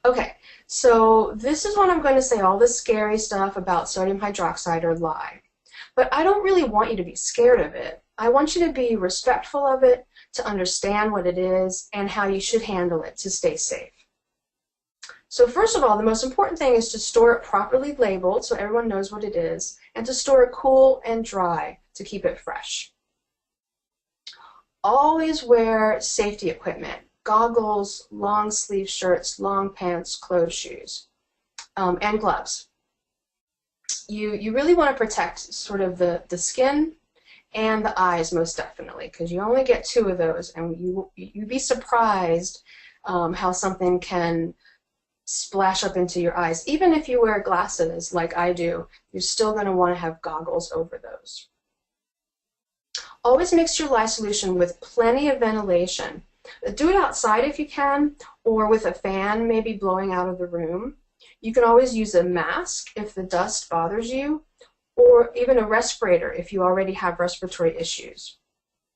Okay, so this is when I'm going to say all the scary stuff about sodium hydroxide or lye. But I don't really want you to be scared of it. I want you to be respectful of it, to understand what it is and how you should handle it to stay safe. So first of all, the most important thing is to store it properly labeled so everyone knows what it is, and to store it cool and dry to keep it fresh. Always wear safety equipment, goggles, long sleeve shirts, long pants, closed shoes, and gloves. You really want to protect sort of the skin and the eyes most definitely, because you only get 2 of those, and you'd be surprised how something can splash up into your eyes. Even if you wear glasses like I do, you're still going to want to have goggles over those. Always mix your lye solution with plenty of ventilation. Do it outside if you can, or with a fan maybe blowing out of the room. You can always use a mask if the dust bothers you, or even a respirator if you already have respiratory issues.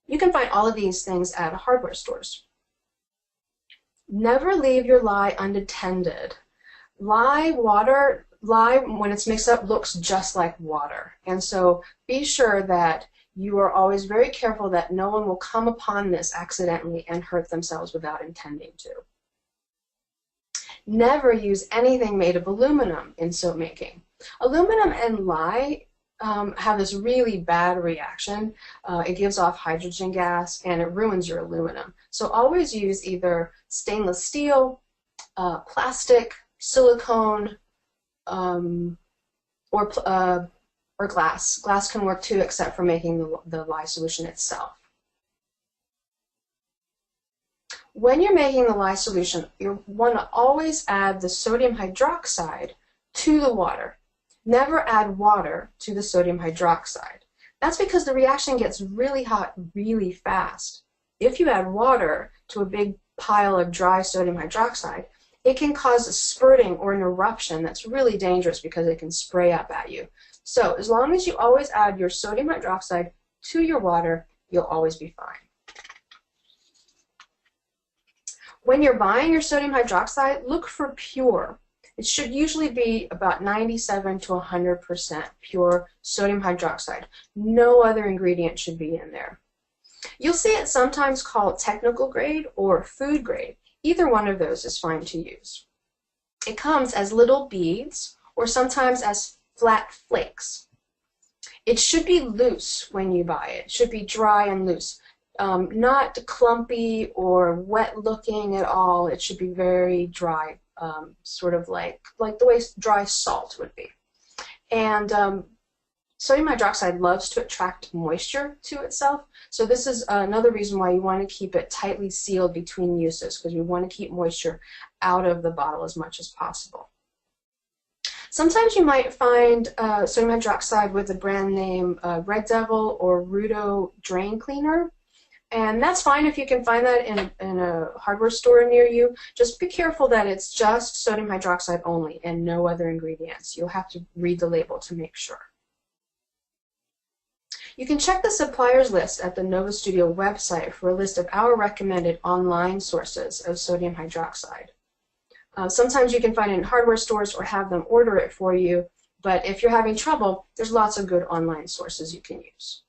You can find all of these things at hardware stores. Never leave your lye unattended. Lye, when it's mixed up, looks just like water. And so be sure that you are always very careful that no one will come upon this accidentally and hurt themselves without intending to. Never use anything made of aluminum in soap making. Aluminum and lye have this really bad reaction. It gives off hydrogen gas and it ruins your aluminum. So always use either stainless steel, plastic, silicone, or glass. Glass can work too, except for making the lye solution itself. When you're making the lye solution, you want to always add the sodium hydroxide to the water. Never add water to the sodium hydroxide. That's because the reaction gets really hot really fast. If you add water to a big pile of dry sodium hydroxide, it can cause a spurting or an eruption that's really dangerous because it can spray up at you. So as long as you always add your sodium hydroxide to your water, you'll always be fine. When you're buying your sodium hydroxide, look for pure. It should usually be about 97 to 100% pure sodium hydroxide. No other ingredient should be in there. You'll see it sometimes called technical grade or food grade. Either one of those is fine to use. It comes as little beads or sometimes as flat flakes. It should be loose when you buy it. It should be dry and loose. Not clumpy or wet looking at all. It should be very dry, sort of like the way dry salt would be. And sodium hydroxide loves to attract moisture to itself, so this is another reason why you want to keep it tightly sealed between uses, because you want to keep moisture out of the bottle as much as possible. Sometimes you might find sodium hydroxide with the brand name Red Devil or Rudo Drain Cleaner. And that's fine if you can find that in a hardware store near you. Just be careful that it's just sodium hydroxide only and no other ingredients. You'll have to read the label to make sure. You can check the suppliers list at the Nova Studio website for a list of our recommended online sources of sodium hydroxide. Sometimes you can find it in hardware stores or have them order it for you, but if you're having trouble, there's lots of good online sources you can use.